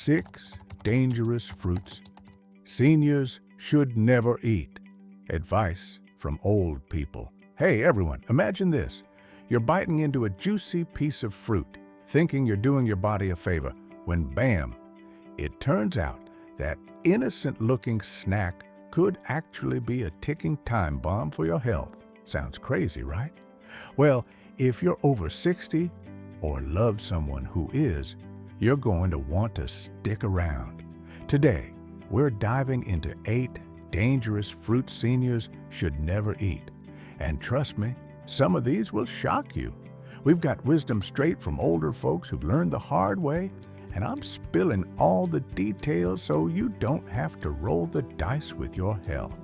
6 dangerous fruits seniors should never eat. Advice from old people. Hey everyone, imagine this. You're biting into a juicy piece of fruit, thinking you're doing your body a favor, when bam, it turns out that innocent-looking snack could actually be a ticking time bomb for your health. Sounds crazy, right? Well, if you're over 60 or love someone who is, you're going to want to stick around. Today, we're diving into 8 dangerous fruits seniors should never eat. And trust me, some of these will shock you. We've got wisdom straight from older folks who've learned the hard way, and I'm spilling all the details so you don't have to roll the dice with your health.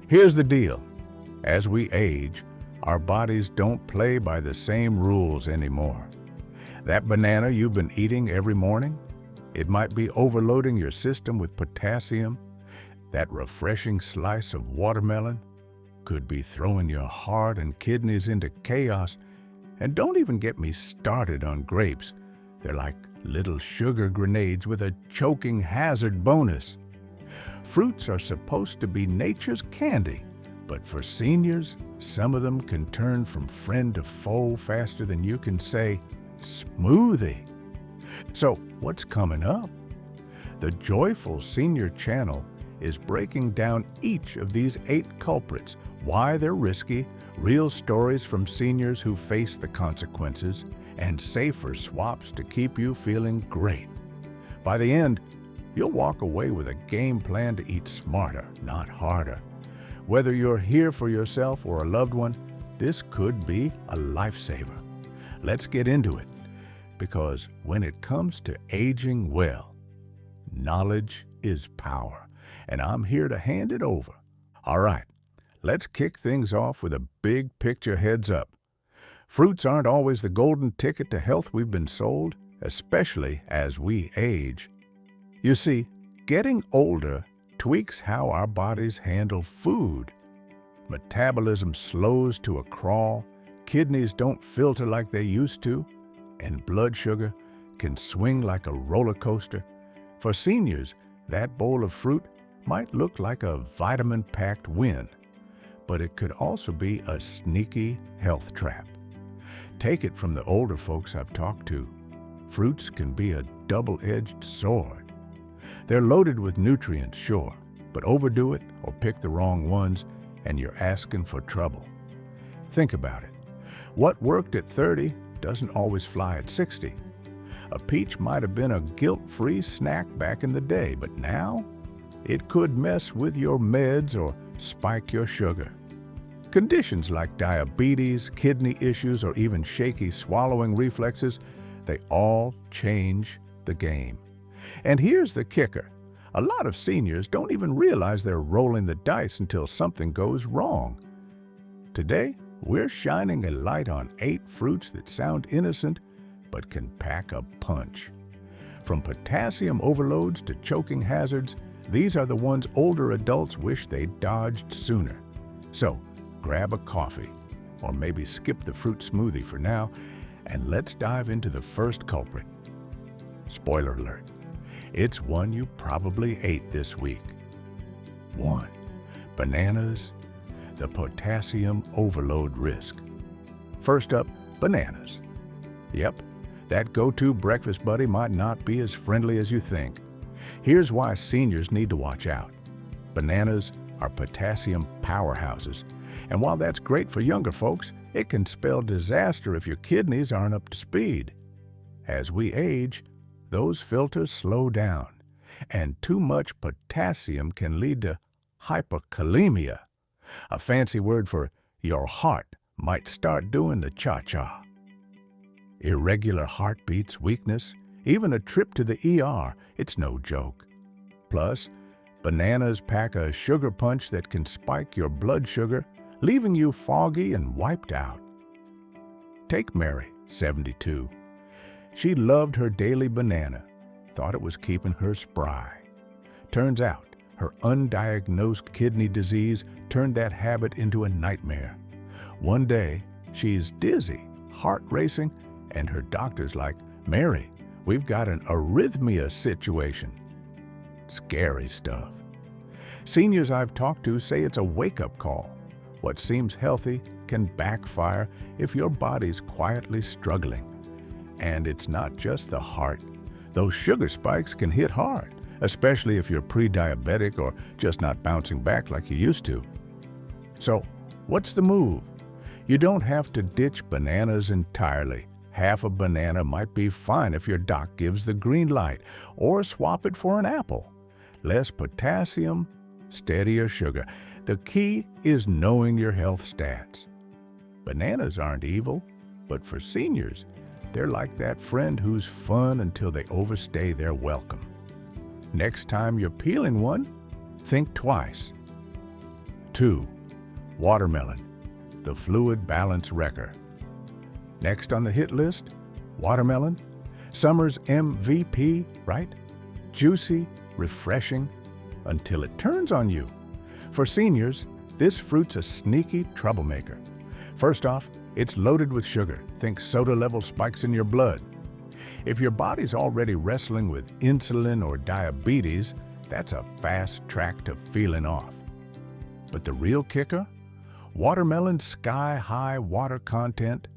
Here's the deal. As we age, our bodies don't play by the same rules anymore. That banana you've been eating every morning, it might be overloading your system with potassium. That refreshing slice of watermelon could be throwing your heart and kidneys into chaos. And don't even get me started on grapes. They're like little sugar grenades with a choking hazard bonus. Fruits are supposed to be nature's candy, but for seniors, some of them can turn from friend to foe faster than you can say, smoothie. So what's coming up? The Joyful Senior Channel is breaking down each of these 8 culprits, why they're risky, real stories from seniors who face the consequences, and safer swaps to keep you feeling great. By the end, you'll walk away with a game plan to eat smarter, not harder. Whether you're here for yourself or a loved one, this could be a lifesaver. Let's get into it, because when it comes to aging well, knowledge is power, and I'm here to hand it over. All right, let's kick things off with a big picture heads up. Fruits aren't always the golden ticket to health we've been sold, especially as we age. You see, getting older tweaks how our bodies handle food. Metabolism slows to a crawl, kidneys don't filter like they used to, and blood sugar can swing like a roller coaster. For seniors, that bowl of fruit might look like a vitamin-packed win, but it could also be a sneaky health trap. Take it from the older folks I've talked to. Fruits can be a double-edged sword. They're loaded with nutrients, sure, but overdo it or pick the wrong ones, and you're asking for trouble. Think about it. What worked at 30 doesn't always fly at 60. A peach might have been a guilt-free snack back in the day, but now it could mess with your meds or spike your sugar. Conditions like diabetes, kidney issues, or even shaky swallowing reflexes, they all change the game. And here's the kicker. A lot of seniors don't even realize they're rolling the dice until something goes wrong. Today, we're shining a light on 8 fruits that sound innocent but can pack a punch. From potassium overloads to choking hazards, these are the ones older adults wish they'd dodged sooner. So, grab a coffee, or maybe skip the fruit smoothie for now, and let's dive into the first culprit. Spoiler alert, it's one you probably ate this week. 1. Bananas, the potassium overload risk. First up, bananas. Yep, that go-to breakfast buddy might not be as friendly as you think. Here's why seniors need to watch out. Bananas are potassium powerhouses, and while that's great for younger folks, it can spell disaster if your kidneys aren't up to speed. As we age, those filters slow down, and too much potassium can lead to hyperkalemia, a fancy word for your heart might start doing the cha-cha. Irregular heartbeats, weakness, even a trip to the ER, it's no joke. Plus, bananas pack a sugar punch that can spike your blood sugar, leaving you foggy and wiped out. Take Mary, 72. She loved her daily banana, thought it was keeping her spry. Turns out, her undiagnosed kidney disease turned that habit into a nightmare. One day, she's dizzy, heart racing, and her doctor's like, "Mary, we've got an arrhythmia situation. Scary stuff. Seniors I've talked to say it's a wake-up call. What seems healthy can backfire if your body's quietly struggling. And it's not just the heart. Those sugar spikes can hit hard, especially if you're pre-diabetic or just not bouncing back like you used to. So, what's the move? You don't have to ditch bananas entirely. Half a banana might be fine if your doc gives the green light, or swap it for an apple. Less potassium, steadier sugar. The key is knowing your health stats. Bananas aren't evil, but for seniors, they're like that friend who's fun until they overstay their welcome. Next time you're peeling one, think twice. 2. Watermelon, the fluid balance wrecker. Next on the hit list, watermelon, summer's MVP, right? Juicy, refreshing, until it turns on you. For seniors, this fruit's a sneaky troublemaker. First off, it's loaded with sugar. Think soda level spikes in your blood. If your body's already wrestling with insulin or diabetes, that's a fast track to feeling off. But the real kicker? Watermelon's sky-high water content.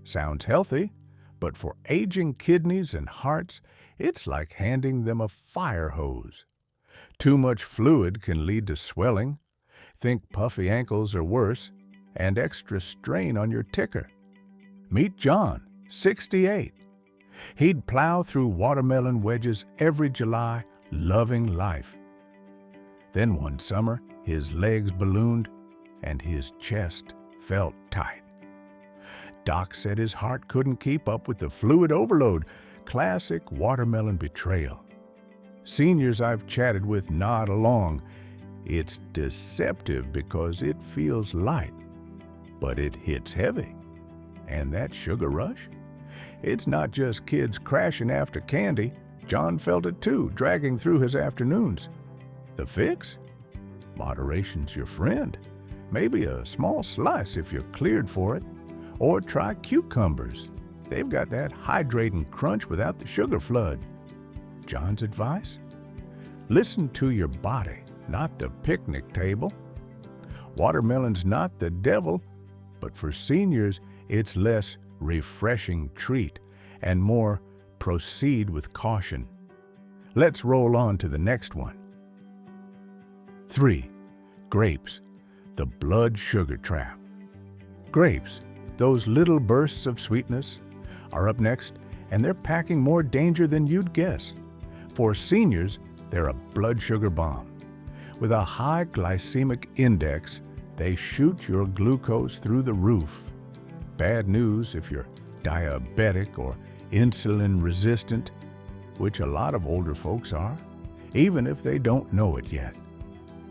Sounds healthy, but for aging kidneys and hearts, it's like handing them a fire hose. Too much fluid can lead to swelling. Think puffy ankles or worse, and extra strain on your ticker. Meet John, 68. He'd plow through watermelon wedges every July, loving life. Then one summer, his legs ballooned and his chest felt tight. Doc said his heart couldn't keep up with the fluid overload. Classic watermelon betrayal. Seniors I've chatted with nod along. It's deceptive because it feels light, but it hits heavy. And that sugar rush? It's not just kids crashing after candy. John felt it too, dragging through his afternoons. The fix? Moderation's your friend. Maybe a small slice if you're cleared for it. Or try cucumbers. They've got that hydrating crunch without the sugar flood. John's advice? Listen to your body, not the picnic table. Watermelon's not the devil, but for seniors, it's less refreshing treat and more proceed with caution. Let's roll on to the next one. 3. Grapes, the blood sugar trap. Grapes, those little bursts of sweetness, are up next, and they're packing more danger than you'd guess. For seniors, they're a blood sugar bomb. With a high glycemic index, they shoot your glucose through the roof. Bad news if you're diabetic or insulin resistant, which a lot of older folks are, even if they don't know it yet.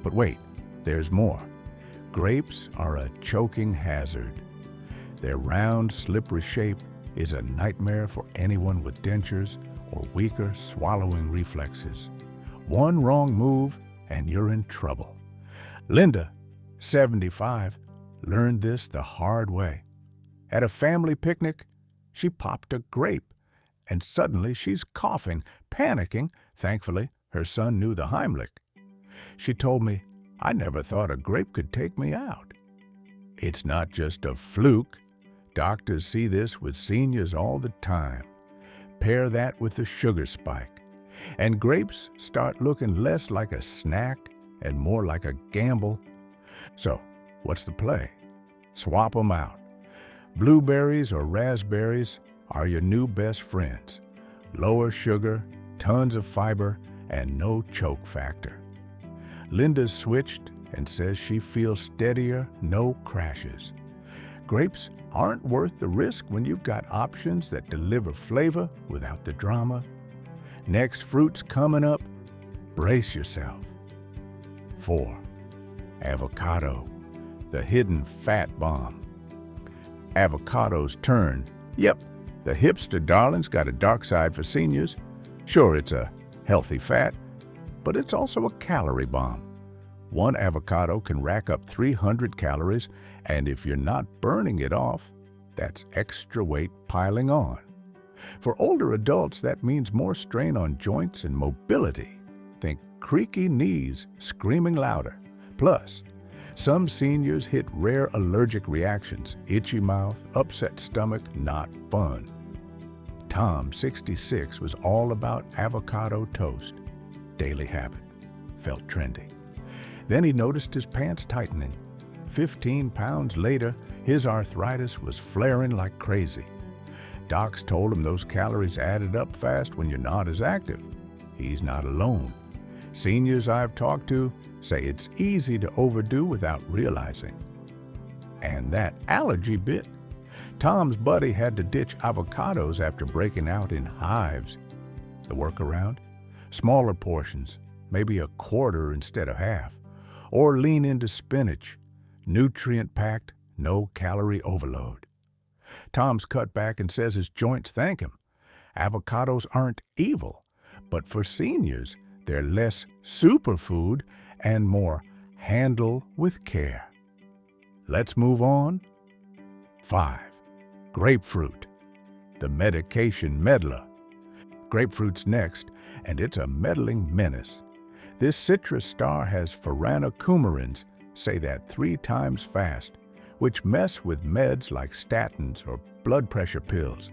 But wait, there's more. Grapes are a choking hazard. Their round, slippery shape is a nightmare for anyone with dentures or weaker swallowing reflexes. One wrong move and you're in trouble. Linda, 75, learned this the hard way. At a family picnic, she popped a grape, and suddenly she's coughing, panicking. Thankfully, her son knew the Heimlich. She told me, "I never thought a grape could take me out." It's not just a fluke. Doctors see this with seniors all the time. Pair that with the sugar spike, and grapes start looking less like a snack and more like a gamble. So, what's the play? Swap them out. Blueberries or raspberries are your new best friends. Lower sugar, tons of fiber, and no choke factor. Linda's switched and says she feels steadier, no crashes. Grapes aren't worth the risk when you've got options that deliver flavor without the drama. Next fruit's coming up. Brace yourself. 4. Avocado, the hidden fat bomb. Avocados turn. Yep, the hipster darling's got a dark side for seniors. Sure, it's a healthy fat, but it's also a calorie bomb. One avocado can rack up 300 calories, and if you're not burning it off, that's extra weight piling on. For older adults, that means more strain on joints and mobility. Think creaky knees screaming louder. Plus, some seniors hit rare allergic reactions, itchy mouth, upset stomach, not fun. Tom, 66, was all about avocado toast. Daily habit. Felt trendy. Then he noticed his pants tightening. 15 pounds later, his arthritis was flaring like crazy. Docs told him those calories added up fast when you're not as active. He's not alone. Seniors I've talked to say it's easy to overdo without realizing. And that allergy bit. Tom's buddy had to ditch avocados after breaking out in hives. The workaround? Smaller portions, maybe a quarter instead of half. Or lean into spinach. Nutrient-packed, no calorie overload. Tom's cut back and says his joints thank him. Avocados aren't evil, but for seniors, they're less superfood and more handle with care. Let's move on. 5. Grapefruit, the medication meddler. Grapefruit's next, and it's a meddling menace. This citrus star has furanocoumarins, say that 3 times fast, which mess with meds like statins or blood pressure pills.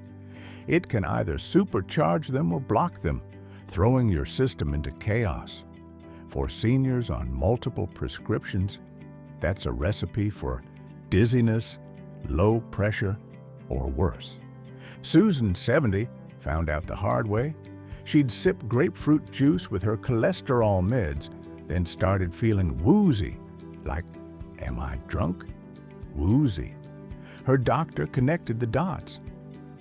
It can either supercharge them or block them, throwing your system into chaos. For seniors on multiple prescriptions, that's a recipe for dizziness, low pressure, or worse. Susan, 70, found out the hard way. She'd sip grapefruit juice with her cholesterol meds, then started feeling woozy, like, am I drunk? Woozy. Her doctor connected the dots.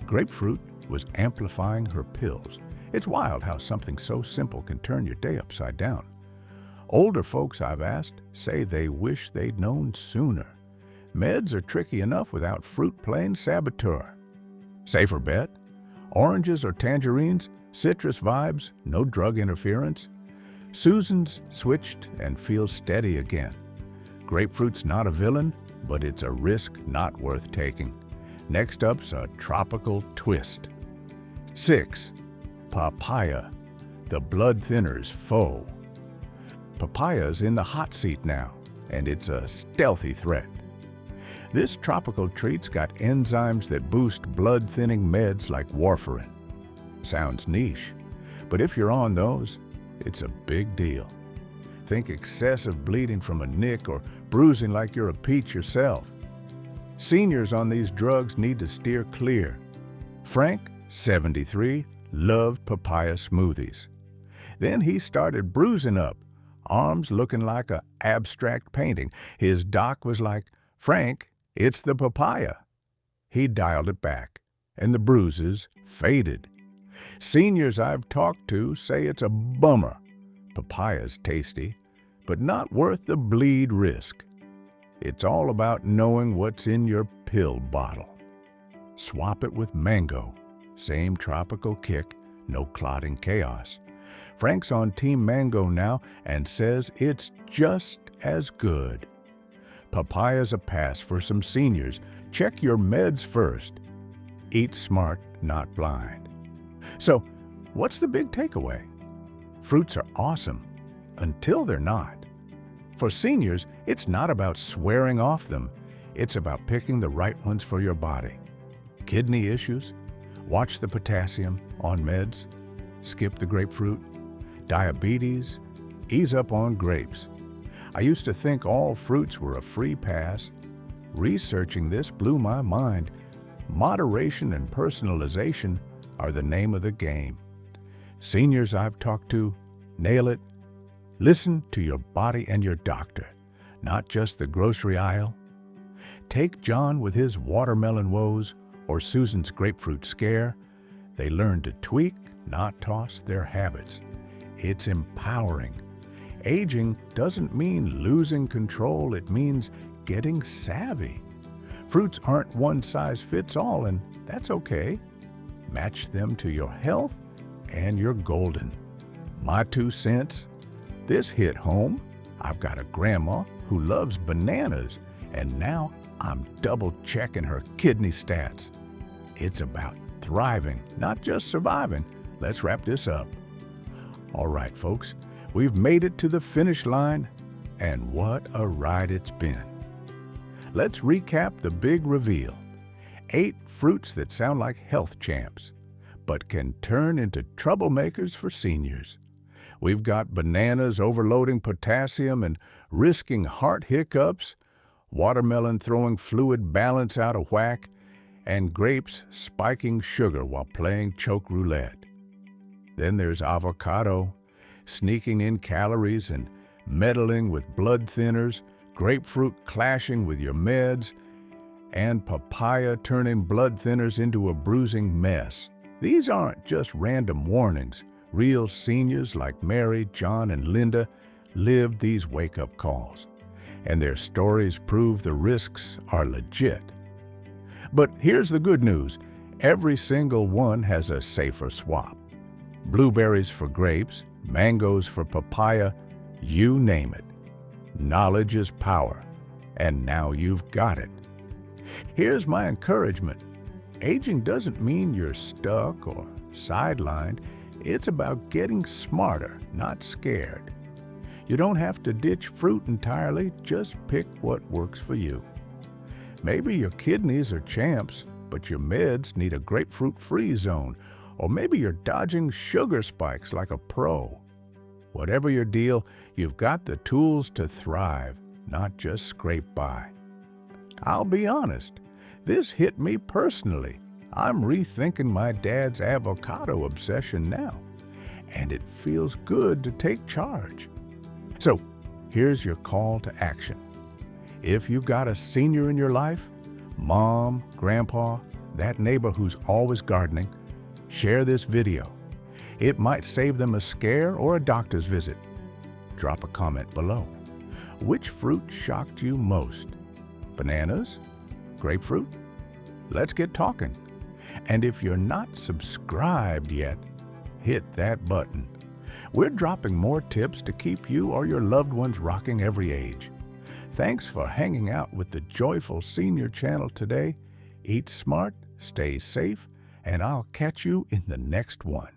Grapefruit was amplifying her pills. It's wild how something so simple can turn your day upside down. Older folks I've asked say they wish they'd known sooner. Meds are tricky enough without fruit playing saboteur. Safer bet? Oranges or tangerines, citrus vibes, no drug interference. Susan's switched and feels steady again. Grapefruit's not a villain, but it's a risk not worth taking. Next up's a tropical twist. 6. Papaya, the blood thinner's foe. Papaya's in the hot seat now, and it's a stealthy threat. This tropical treat's got enzymes that boost blood-thinning meds like warfarin. Sounds niche, but if you're on those, it's a big deal. Think excessive bleeding from a nick or bruising like you're a peach yourself. Seniors on these drugs need to steer clear. Frank, 73, loved papaya smoothies. Then he started bruising up, arms looking like an abstract painting. His doc was like, "Frank, it's the papaya." He dialed it back, and the bruises faded. Seniors I've talked to say it's a bummer. Papaya's tasty, but not worth the bleed risk. It's all about knowing what's in your pill bottle. Swap it with mango. Same tropical kick, no clotting chaos. Frank's on Team Mango now and says it's just as good. Papaya's a pass for some seniors. Check your meds first. Eat smart, not blind. So, what's the big takeaway? Fruits are awesome, until they're not. For seniors, it's not about swearing off them. It's about picking the right ones for your body. Kidney issues? Watch the potassium on meds. Skip the grapefruit. Diabetes? Ease up on grapes. I used to think all fruits were a free pass. Researching this blew my mind. Moderation and personalization are the name of the game. Seniors I've talked to, nail it. Listen to your body and your doctor, not just the grocery aisle. Take John with his watermelon woes or Susan's grapefruit scare. They learn to tweak, not toss their habits. It's empowering. Aging doesn't mean losing control, it means getting savvy. Fruits aren't one size fits all, and that's okay. Match them to your health and you're golden. My 2 cents. This hit home. I've got a grandma who loves bananas, and now I'm double checking her kidney stats. It's about thriving, not just surviving. Let's wrap this up. All right, folks, we've made it to the finish line, and what a ride it's been. Let's recap the big reveal. 8 fruits that sound like health champs, but can turn into troublemakers for seniors. We've got bananas overloading potassium and risking heart hiccups, watermelon throwing fluid balance out of whack, and grapes spiking sugar while playing choke roulette. Then there's avocado, sneaking in calories and meddling with blood thinners, grapefruit clashing with your meds, and papaya turning blood thinners into a bruising mess. These aren't just random warnings. Real seniors like Mary, John, and Linda lived these wake-up calls, and their stories prove the risks are legit. But here's the good news. Every single one has a safer swap. Blueberries for grapes, mangoes for papaya, you name it. Knowledge is power, and now you've got it. Here's my encouragement. Aging doesn't mean you're stuck or sidelined. It's about getting smarter, not scared. You don't have to ditch fruit entirely, just pick what works for you. Maybe your kidneys are champs, but your meds need a grapefruit-free zone, or maybe you're dodging sugar spikes like a pro. Whatever your deal, you've got the tools to thrive, not just scrape by. I'll be honest, this hit me personally. I'm rethinking my dad's avocado obsession now, and it feels good to take charge. So, here's your call to action. If you've got a senior in your life, mom, grandpa, that neighbor who's always gardening, share this video. It might save them a scare or a doctor's visit. Drop a comment below. Which fruit shocked you most? Bananas? Grapefruit? Let's get talking. And if you're not subscribed yet, hit that button. We're dropping more tips to keep you or your loved ones rocking every age. Thanks for hanging out with the Joyful Senior Channel today. Eat smart, stay safe, and I'll catch you in the next one.